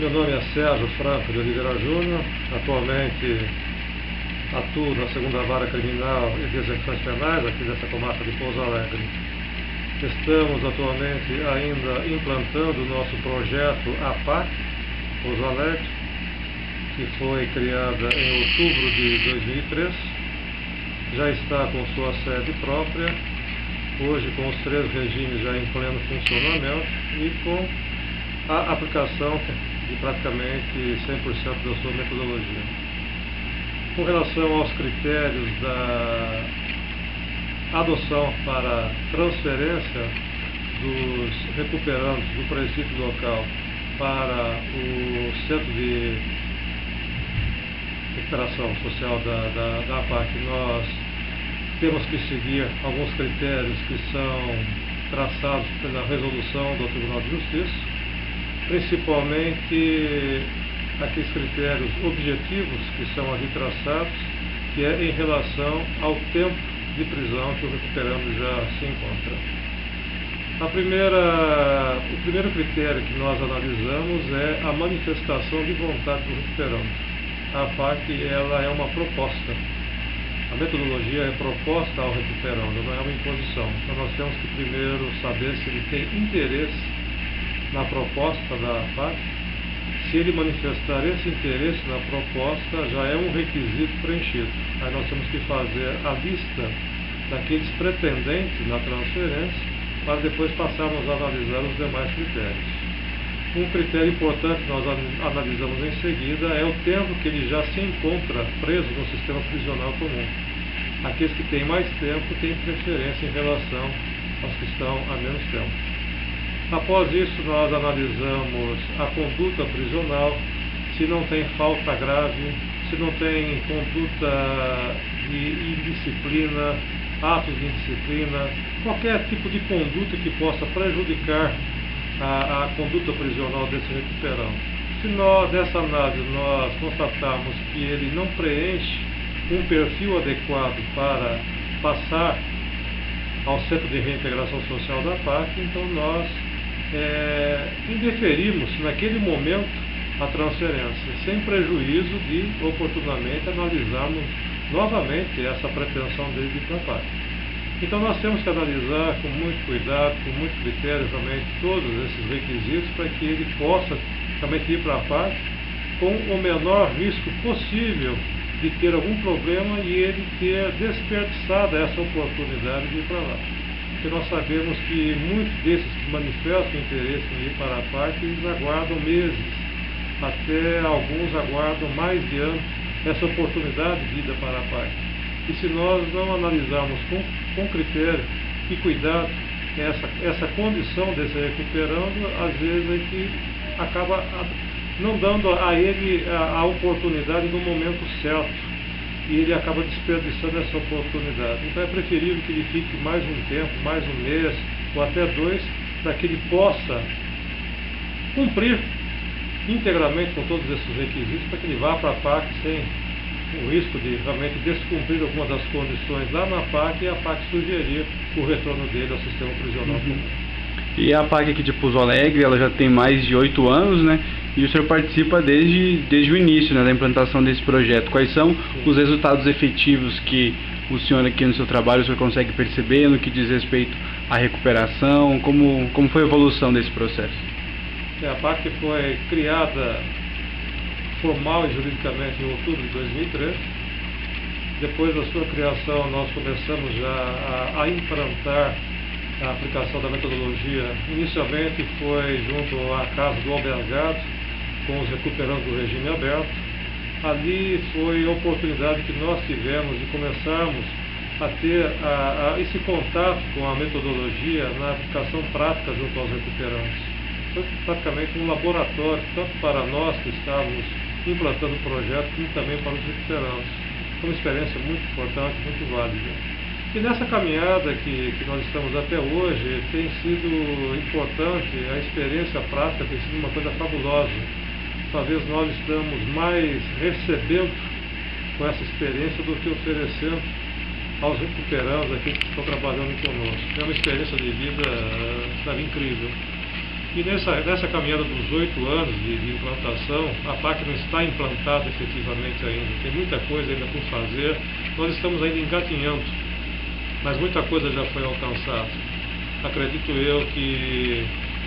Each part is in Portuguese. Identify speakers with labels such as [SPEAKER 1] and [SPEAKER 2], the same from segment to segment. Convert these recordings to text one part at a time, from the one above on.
[SPEAKER 1] Meu nome é Sérgio Franco de Oliveira Júnior, atualmente atuo na 2ª Vara Criminal e de Execuções Penais aqui dessa comarca de Pouso Alegre. Estamos atualmente ainda implantando o nosso projeto APAC Pouso Alegre, que foi criada em outubro de 2003, já está com sua sede própria, hoje com os 3 regimes já em pleno funcionamento e com a aplicação de praticamente 100% da sua metodologia. Com relação aos critérios da adoção para transferência dos recuperandos do presídio local para o Centro de Recuperação Social da APAC, nós temos que seguir alguns critérios que são traçados pela resolução do Tribunal de Justiça, principalmente aqueles critérios objetivos que são ali traçados, que é em relação ao tempo de prisão que o recuperando já se encontra. O primeiro critério que nós analisamos é a manifestação de vontade do recuperando. A APAC ela é uma proposta. A metodologia é proposta ao recuperando, não é uma imposição. Então nós temos que primeiro saber se ele tem interesse na proposta da APAC. Se ele manifestar esse interesse na proposta, já é um requisito preenchido. Aí nós temos que fazer a lista daqueles pretendentes na transferência, para depois passarmos a analisar os demais critérios. Um critério importante que nós analisamos em seguida é o tempo que ele já se encontra preso no sistema prisional comum. Aqueles que têm mais tempo têm preferência em relação aos que estão há menos tempo. Após isso, nós analisamos a conduta prisional, se não tem falta grave, se não tem conduta de indisciplina, atos de indisciplina, qualquer tipo de conduta que possa prejudicar a conduta prisional desse recuperando. Se dessa análise nós constatarmos que ele não preenche um perfil adequado para passar ao Centro de Reintegração Social da APAC, então nós indeferimos naquele momento a transferência, sem prejuízo de oportunamente analisarmos novamente essa pretensão dele de ir para a APAC. Então nós temos que analisar com muito cuidado, com muito critério realmente todos esses requisitos para que ele possa realmente ir para a APAC com o menor risco possível de ter algum problema e ele ter desperdiçado essa oportunidade de ir para lá. Porque nós sabemos que muitos desses que manifestam interesse em ir para a APAC, eles aguardam meses, até alguns aguardam mais de ano essa oportunidade de ida para a APAC. E se nós não analisarmos com critério e cuidado essa condição desse recuperando, às vezes a gente acaba não dando a ele a oportunidade no momento certo. E ele acaba desperdiçando essa oportunidade. Então é preferível que ele fique mais um tempo, mais um mês, ou até 2, para que ele possa cumprir integralmente com todos esses requisitos, para que ele vá para a APAC sem o risco de realmente descumprir alguma das condições lá na APAC e a APAC sugerir o retorno dele ao sistema prisional comum.
[SPEAKER 2] E a APAC aqui de Pouso Alegre, ela já tem mais de 8 anos, né? E o senhor participa desde o início, né, da implantação desse projeto. Quais são os resultados efetivos que o senhor aqui no seu trabalho o senhor consegue perceber no que diz respeito à recuperação? Como foi a evolução desse processo?
[SPEAKER 1] A APAC foi criada formal e juridicamente em outubro de 2003. Depois da sua criação, nós começamos já a implantar a aplicação da metodologia. Inicialmente foi junto à casa do albergado, com os recuperandos do regime aberto. Ali foi a oportunidade que nós tivemos de começarmos a ter esse contato com a metodologia na aplicação prática junto aos recuperandos. Foi praticamente um laboratório, tanto para nós que estávamos implantando o projeto, como também para os recuperandos. Foi uma experiência muito importante, muito válida. E nessa caminhada que nós estamos até hoje, tem sido importante, a experiência prática tem sido uma coisa fabulosa. Talvez nós estamos mais recebendo com essa experiência do que oferecendo aos recuperandos, aqueles que estão trabalhando conosco. É uma experiência de vida, sabe, incrível. E nessa caminhada dos 8 anos de implantação, a PAC não está implantada efetivamente ainda. Tem muita coisa ainda por fazer. Nós estamos ainda engatinhando, mas muita coisa já foi alcançada. Acredito eu que,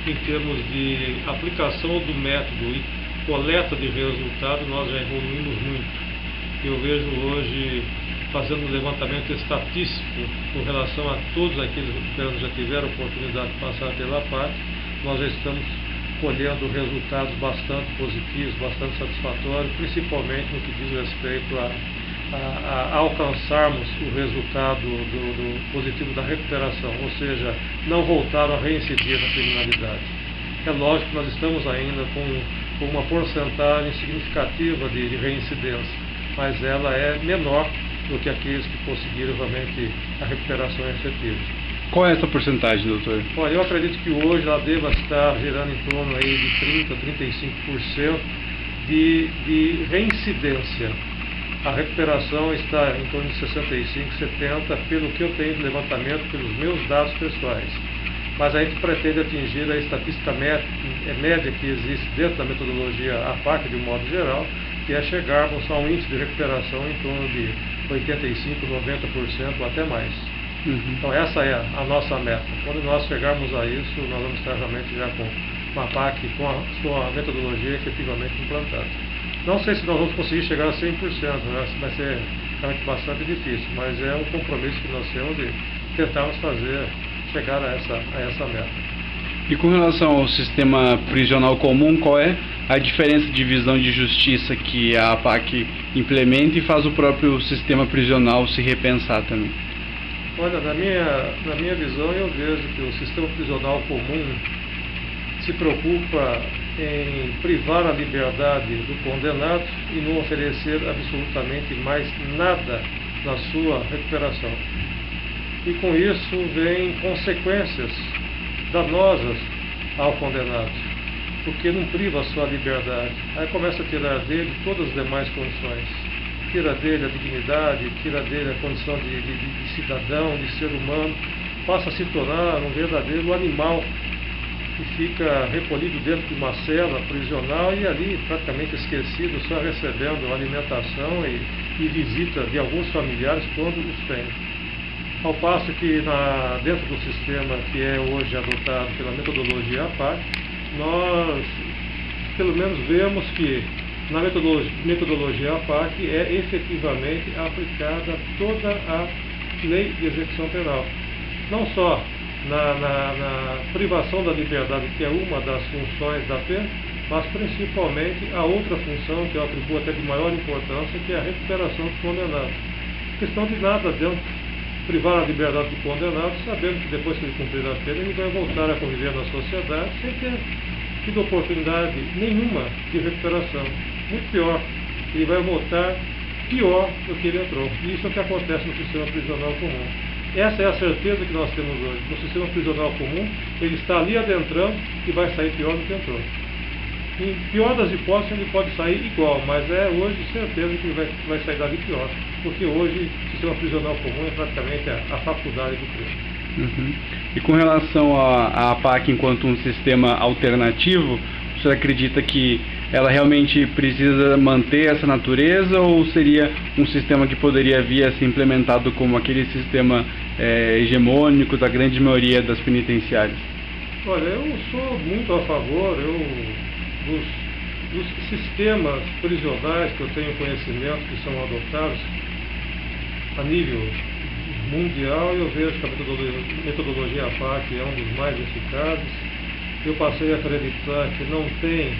[SPEAKER 1] em termos de aplicação do método e coleta de resultado, nós já evoluímos muito. Eu vejo hoje, fazendo um levantamento estatístico com relação a todos aqueles que já tiveram oportunidade de passar pela PAC, nós já estamos colhendo resultados bastante positivos, bastante satisfatórios, principalmente no que diz respeito a alcançarmos o resultado do positivo da recuperação, ou seja, não voltaram a reincidir na criminalidade. É lógico que nós estamos ainda com uma porcentagem significativa de reincidência, mas ela é menor do que aqueles que conseguiram realmente a recuperação efetiva.
[SPEAKER 2] Qual é essa porcentagem, doutor?
[SPEAKER 1] Olha, eu acredito que hoje ela deva estar girando em torno aí de 30% a 35% de reincidência. A recuperação está em torno de 65%, 70%, pelo que eu tenho de levantamento, pelos meus dados pessoais. Mas a gente pretende atingir a estatística média que existe dentro da metodologia APAC, de um modo geral, que é chegarmos a um índice de recuperação em torno de 85%, 90% ou até mais. Então essa é a nossa meta. Quando nós chegarmos a isso, nós vamos estar realmente já com uma PAC, com a sua metodologia efetivamente implantada. Não sei se nós vamos conseguir chegar a 100%, né? Vai ser realmente bastante difícil, mas é um compromisso que nós temos de tentarmos chegar a essa meta.
[SPEAKER 2] E com relação ao sistema prisional comum, qual é a diferença de visão de justiça que a APAC implementa e faz o próprio sistema prisional se repensar também?
[SPEAKER 1] Olha, na minha visão, eu vejo que o sistema prisional comum se preocupa em privar a liberdade do condenado e não oferecer absolutamente mais nada na sua recuperação. E com isso vem consequências danosas ao condenado, porque não priva a sua liberdade. Aí começa a tirar dele todas as demais condições. Tira dele a dignidade, tira dele a condição de cidadão, de ser humano, passa a se tornar um verdadeiro animal que fica recolhido dentro de uma cela prisional e ali praticamente esquecido, só recebendo alimentação e visita de alguns familiares quando os tem. Ao passo que dentro do sistema que é hoje adotado pela metodologia APAC, nós pelo menos vemos que na metodologia APAC é efetivamente aplicada toda a lei de execução penal. Não só na privação da liberdade, que é uma das funções da pena, mas principalmente a outra função, que eu atribuo até de maior importância, que é a recuperação do condenado. Questão de nada adianta privar a liberdade do condenado, sabendo que depois que ele cumprir a pena, ele vai voltar a conviver na sociedade sem ter tido oportunidade nenhuma de recuperação. Muito pior, ele vai voltar pior do que ele entrou. E isso é o que acontece no sistema prisional comum. Essa é a certeza que nós temos hoje. No sistema prisional comum, ele está ali adentrando e vai sair pior do que entrou. Em pior das hipóteses, ele pode sair igual, mas é hoje certeza que ele vai sair dali pior. Porque hoje o sistema prisional comum é praticamente a faculdade do crime.
[SPEAKER 2] E com relação à APAC enquanto um sistema alternativo, o senhor acredita que ela realmente precisa manter essa natureza ou seria um sistema que poderia vir a ser implementado como aquele sistema hegemônico da grande maioria das penitenciárias?
[SPEAKER 1] Olha, eu sou muito a favor dos sistemas prisionais que eu tenho conhecimento que são adotados a nível mundial. Eu vejo que a metodologia APAC é um dos mais eficazes. Eu passei a acreditar que não tem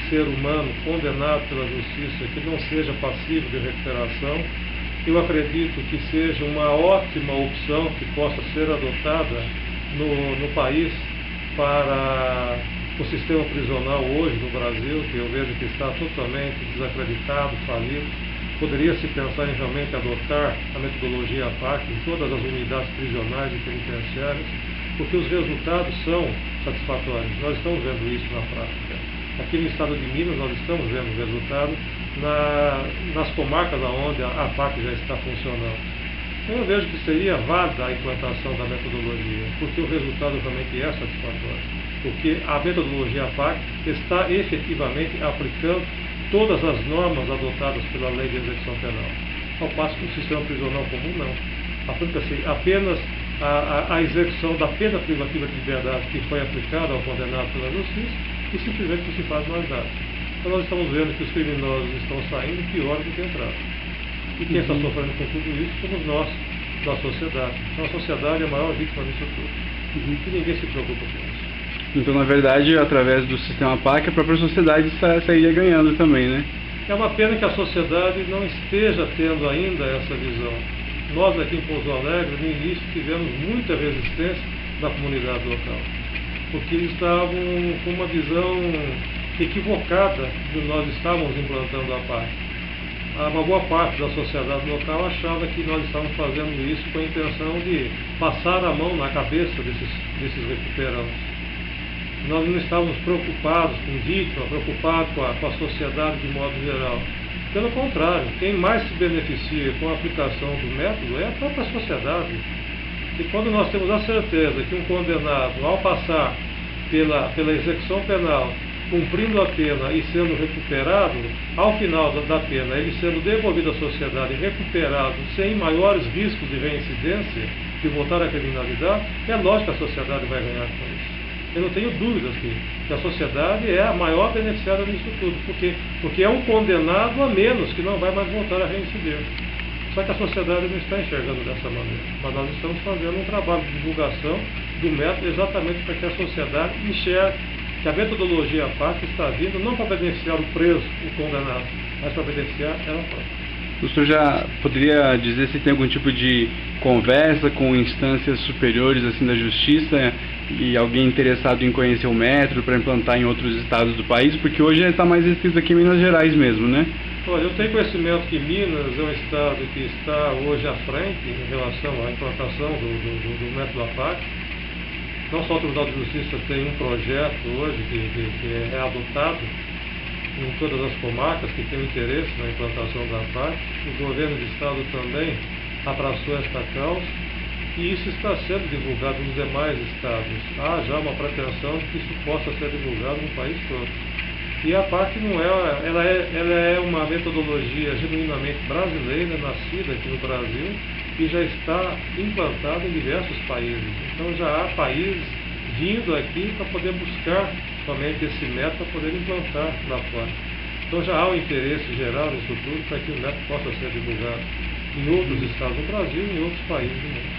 [SPEAKER 1] ser humano condenado pela justiça que não seja passivo de recuperação. Eu acredito que seja uma ótima opção que possa ser adotada no país para o sistema prisional hoje no Brasil, que eu vejo que está totalmente desacreditado, falido. Poderia se pensar em realmente adotar a metodologia APAC em todas as unidades prisionais e penitenciárias, porque os resultados são satisfatórios. Nós estamos vendo isso na prática. Aqui no estado de Minas nós estamos vendo o resultado nas comarcas onde a APAC já está funcionando. Então eu vejo que seria válida a implantação da metodologia, porque o resultado realmente é satisfatório. porque a metodologia APAC está efetivamente aplicando todas as normas adotadas pela Lei de Execução Penal, ao passo que o sistema prisional comum não. Aplica-se apenas a execução da pena privativa de liberdade que foi aplicada ao condenado pela justiça e simplesmente não se faz mais nada. Então nós estamos vendo que os criminosos estão saindo pior do que entraram. E quem está sofrendo com tudo isso somos nós, da sociedade. Então a sociedade é a maior vítima disso tudo. E ninguém se preocupa com isso.
[SPEAKER 2] Então, na verdade, através do sistema PAC, a própria sociedade sairia ganhando também, né?
[SPEAKER 1] É uma pena que a sociedade não esteja tendo ainda essa visão. Nós aqui em Pouso Alegre, no início, tivemos muita resistência da comunidade local, porque eles estavam com uma visão equivocada de que nós estávamos implantando a PAC. Uma boa parte da sociedade local achava que nós estávamos fazendo isso com a intenção de passar a mão na cabeça desses recuperantes. Nós não estávamos preocupados com vítima, preocupados com a sociedade de modo geral. Pelo contrário, quem mais se beneficia com a aplicação do método é a própria sociedade. E quando nós temos a certeza que um condenado, ao passar pela execução penal, cumprindo a pena e sendo recuperado, ao final da pena, ele sendo devolvido à sociedade, recuperado, sem maiores riscos de reincidência, de voltar à criminalidade, é lógico que a sociedade vai ganhar com isso. Eu não tenho dúvidas que a sociedade é a maior beneficiária disso tudo, porque é um condenado a menos que não vai mais voltar a reincidir. Só que a sociedade não está enxergando dessa maneira. Mas nós estamos fazendo um trabalho de divulgação do método exatamente para que a sociedade enxergue que a metodologia PAC está vindo não para beneficiar o preso, o condenado, mas para beneficiar ela própria.
[SPEAKER 2] O senhor já poderia dizer se tem algum tipo de conversa com instâncias superiores assim da justiça e alguém interessado em conhecer o método para implantar em outros estados do país? Porque hoje está mais restrito aqui em Minas Gerais mesmo, né?
[SPEAKER 1] Olha, eu tenho conhecimento que Minas é um estado que está hoje à frente em relação à implantação do método APAC. Não só o Tribunal de Justiça tem um projeto hoje que é adotado em todas as comarcas que têm interesse na implantação da APAC. O governo do estado também abraçou esta causa e isso está sendo divulgado nos demais estados. Há já uma pretensão de que isso possa ser divulgado no país todo. E a PAC não ela é uma metodologia genuinamente brasileira, nascida aqui no Brasil e já está implantada em diversos países. Então já há países vindo aqui para poder buscar somente esse método para poder implantar lá fora. Então já há um interesse geral nisso tudo para que o método possa ser divulgado em outros estados do Brasil e em outros países do mundo.